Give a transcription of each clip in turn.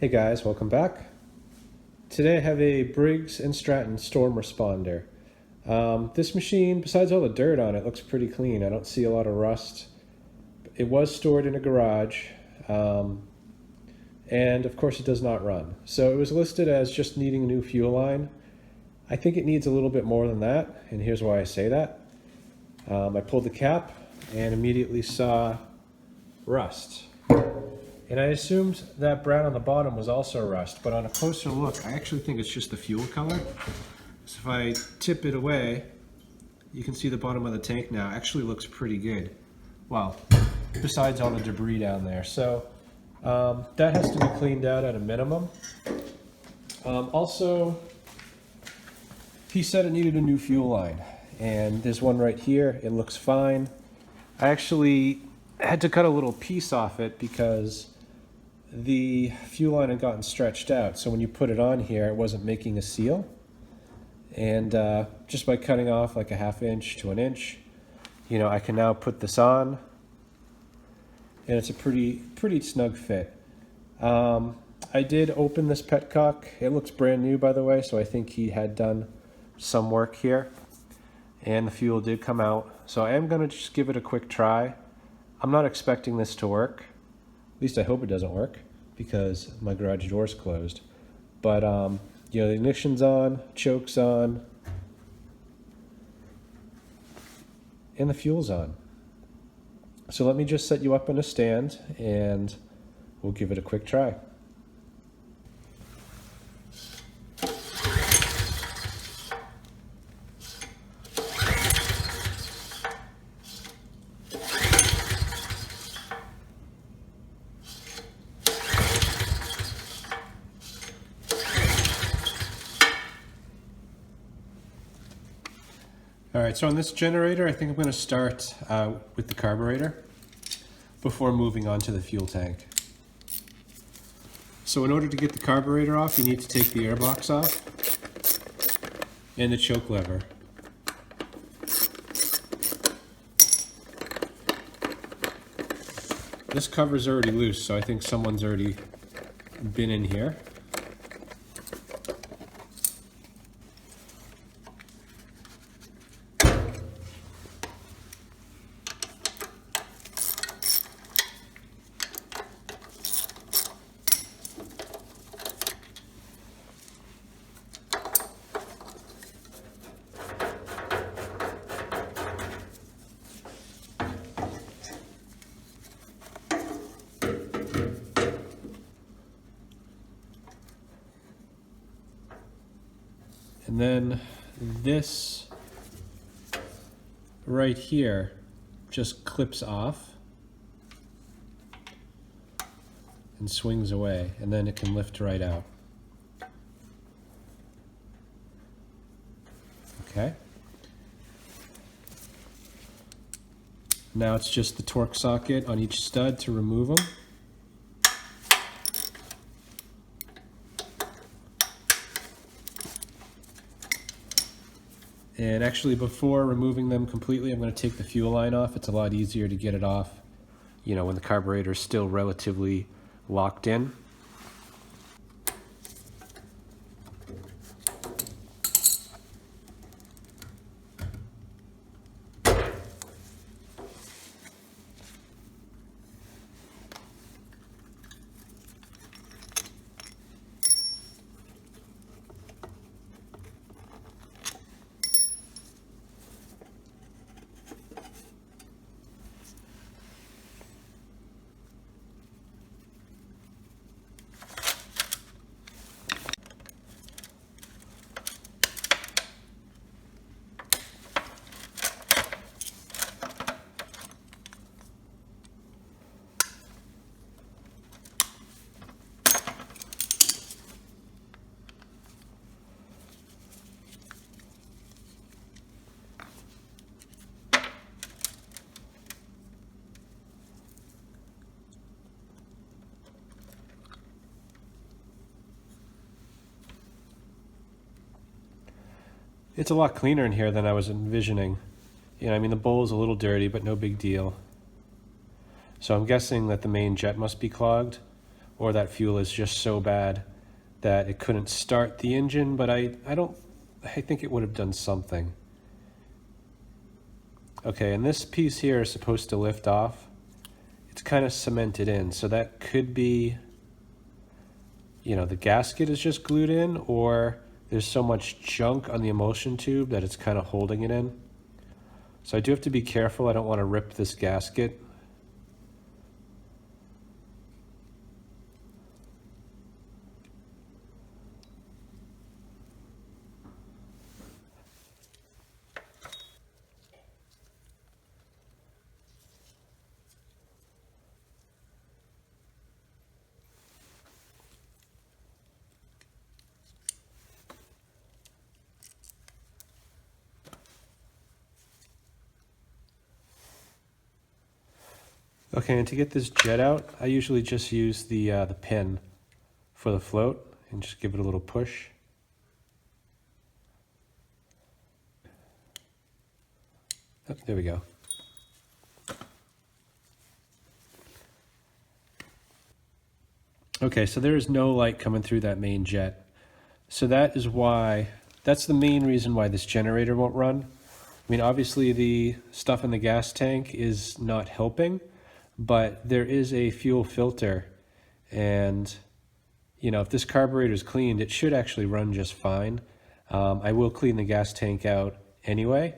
Hey guys, welcome back. Today I have a Briggs and Stratton storm responder. This machine, besides all the dirt on it, looks pretty clean. I don't see a lot of rust. It was stored in a garage, and of course it does not run. So it was listed as just needing a new fuel line. I think it needs a little bit more than that, and here's why I say that. I pulled the cap and immediately saw rust. And I assumed that brown on the bottom was also rust, but on a closer look, I actually think it's just the fuel color. So if I tip it away, you can see the bottom of the tank now actually looks pretty good. Well, besides all the debris down there. So that has to be cleaned out at a minimum. Also, he said it needed a new fuel line, and there's one right here. It looks fine. I actually had to cut a little piece off it because the fuel line had gotten stretched out, so when you put it on here it wasn't making a seal, and just by cutting off like a 1/2 inch to 1 inch, you know, I can now put this on and it's a pretty snug fit. I did open this petcock. It looks brand new, by the way, so I think he had done some work here, and the fuel did come out, so I am going to just give it a quick try. I'm not expecting this to work. At least I hope it doesn't work, because my garage door's closed. But you know, the ignition's on, choke's on, and the fuel's on. So let me just set you up in a stand and we'll give it a quick try. Alright, so on this generator, I think I'm going to start with the carburetor before moving on to the fuel tank. So in order to get the carburetor off, you need to take the air box off and the choke lever. This cover's already loose, so I think someone's already been in here. And then this right here just clips off and swings away, and then it can lift right out. Okay. Now it's just the torque socket on each stud to remove them. And actually, before removing them completely, I'm going to take the fuel line off. It's a lot easier to get it off, you know, when the carburetor is still relatively locked in. It's a lot cleaner in here than I was envisioning. You know, I mean, the bowl is a little dirty, but no big deal. So I'm guessing that the main jet must be clogged, or that fuel is just so bad that it couldn't start the engine, but I think it would have done something. Okay, and this piece here is supposed to lift off. It's kind of cemented in, so that could be, you know, the gasket is just glued in, or there's so much junk on the emulsion tube that it's kind of holding it in. So I do have to be careful. I don't want to rip this gasket. Okay, and to get this jet out, I usually just use the pin for the float and just give it a little push. Oh, there we go. Okay, so there is no light coming through that main jet. So that is why, that's the main reason why this generator won't run. I mean, obviously the stuff in the gas tank is not helping, but there is a fuel filter, and you know, if this carburetor is cleaned, it should actually run just fine. I will clean the gas tank out anyway,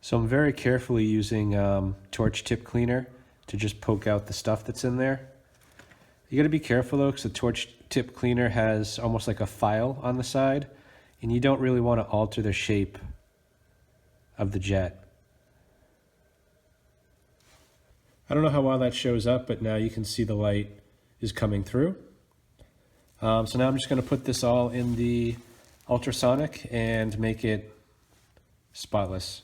so I'm very carefully using torch tip cleaner to just poke out the stuff that's in there. You got to be careful though, because the torch tip cleaner has almost like a file on the side, and you don't really want to alter the shape of the jet. I don't know how well that shows up, but now you can see the light is coming through. So now I'm just going to put this all in the ultrasonic and make it spotless.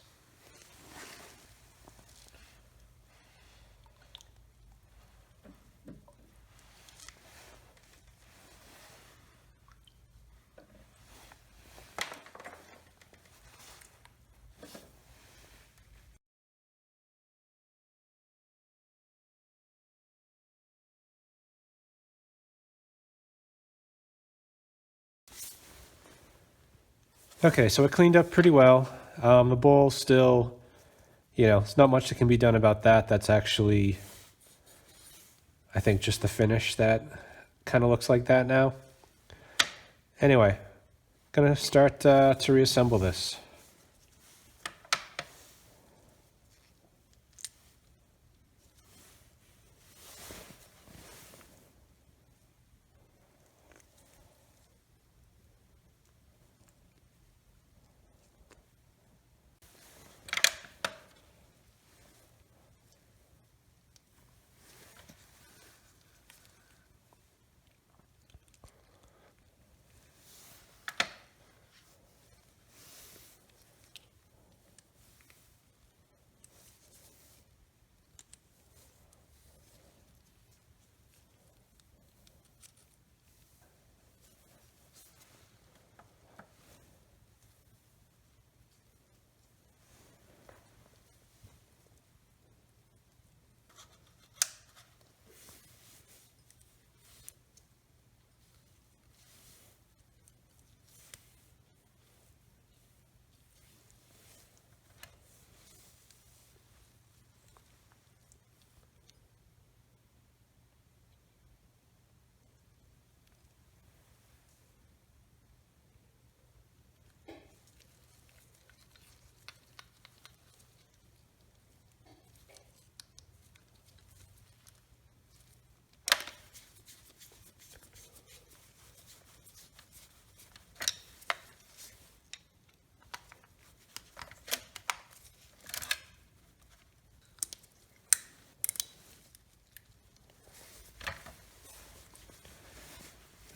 Okay, so it cleaned up pretty well. The bowl still, you know, it's not much that can be done about that. That's actually, I think, just the finish that kind of looks like that now. Anyway, gonna start to reassemble this.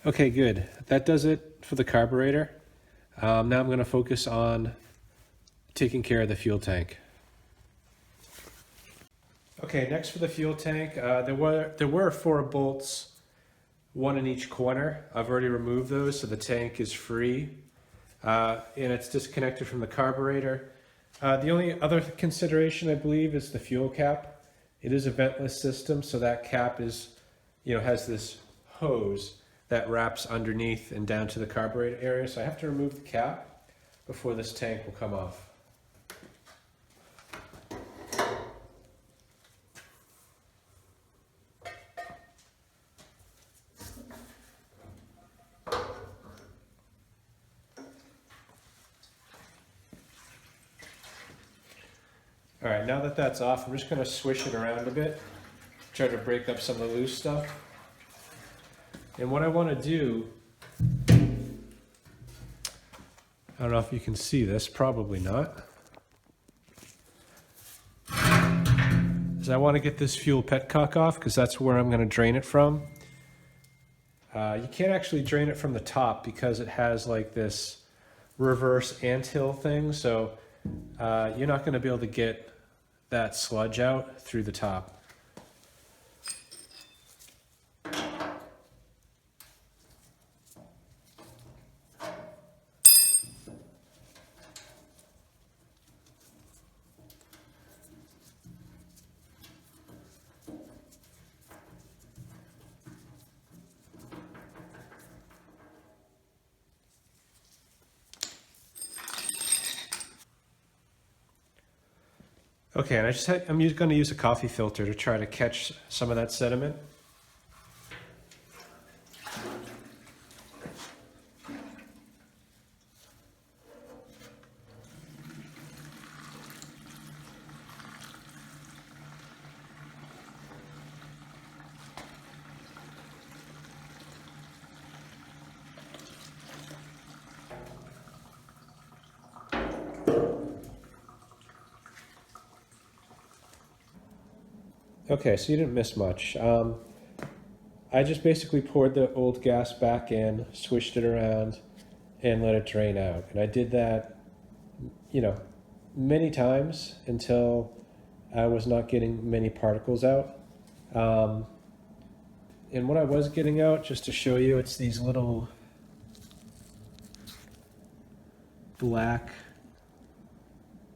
Okay, good. That does it for the carburetor. Now I'm going to focus on taking care of the fuel tank. Okay, next for the fuel tank, there were 4 bolts, 1 in each corner. I've already removed those, so the tank is free, and it's disconnected from the carburetor. The only other consideration, I believe, is the fuel cap. It is a ventless system, so that cap is, has this hose that wraps underneath and down to the carburetor area. So I have to remove the cap before this tank will come off. All right, now that that's off, I'm just going to swish it around a bit, try to break up some of the loose stuff. And what I want to do, I don't know if you can see this, probably not, is I want to get this fuel petcock off because that's where I'm going to drain it from. You can't actually drain it from the top because it has like this reverse anthill thing, so you're not going to be able to get that sludge out through the top. Okay, and I'm going to use a coffee filter to try to catch some of that sediment. Okay, so you didn't miss much. I just basically poured the old gas back in, swished it around, and let it drain out. And I did that, many times until I was not getting many particles out. And what I was getting out, just to show you, it's these little black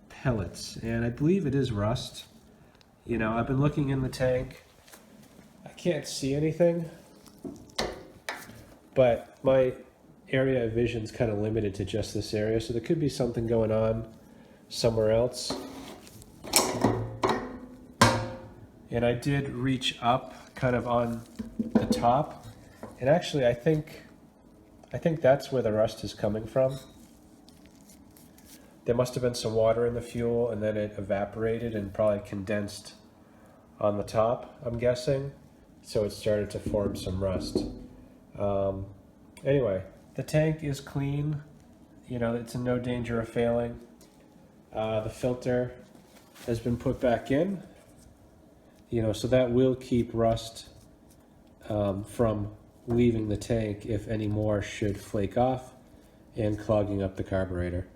pellets. And I believe it is rust. I've been looking in the tank. I can't see anything, but my area of vision is kind of limited to just this area, so there could be something going on somewhere else. And I did reach up kind of on the top, and actually I think that's where the rust is coming from. There must have been some water in the fuel, and then it evaporated and probably condensed on the top, I'm guessing. So it started to form some rust. Anyway, the tank is clean. It's in no danger of failing. The filter has been put back in. So that will keep rust from leaving the tank if any more should flake off and clogging up the carburetor.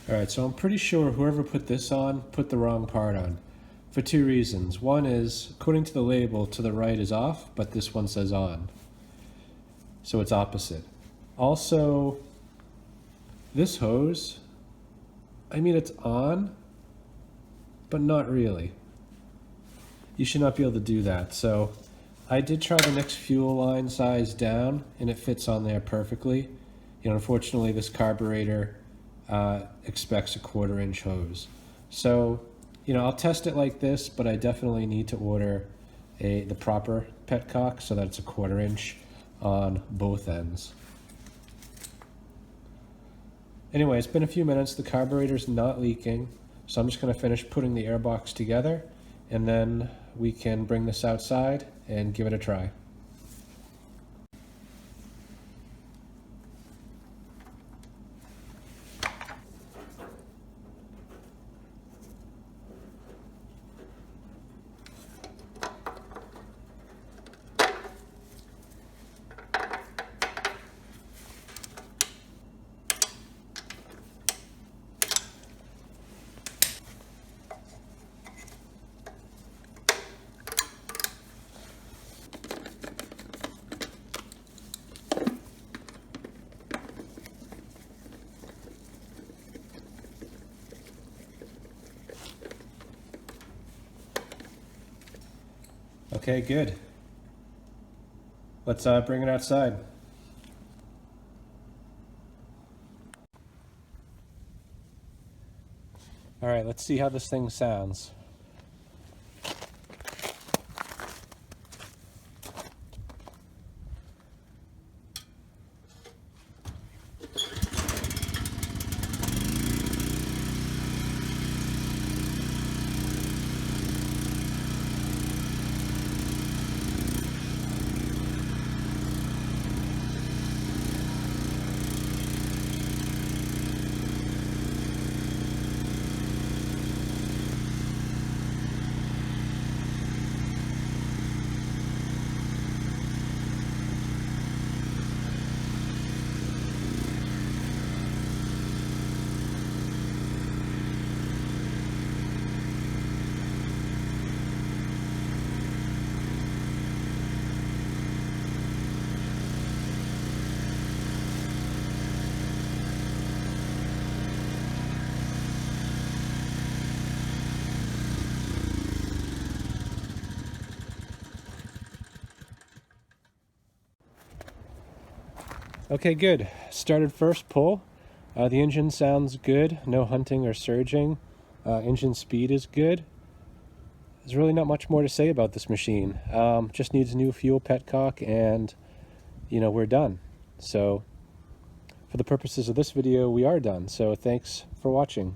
Alright, so I'm pretty sure whoever put this on put the wrong part on. For two reasons. One is, according to the label, to the right is off, but this one says on. So it's opposite. Also, this hose, I mean it's on, but not really. You should not be able to do that. So I did try the next fuel line size down, and it fits on there perfectly. You know, unfortunately, this carburetor expects a 1/4 inch hose. So, you know, I'll test it like this, but I definitely need to order the proper petcock so that it's a 1/4 inch on both ends. Anyway, it's been a few minutes. The carburetor's not leaking, so I'm just going to finish putting the air box together, and then we can bring this outside and give it a try. Okay, good. Let's bring it outside. All right, let's see how this thing sounds. Okay, good. Started first pull. The engine sounds good. No hunting or surging. Engine speed is good. There's really not much more to say about this machine. Just needs a new fuel petcock, and you know, we're done. So for the purposes of this video, we are done. So thanks for watching.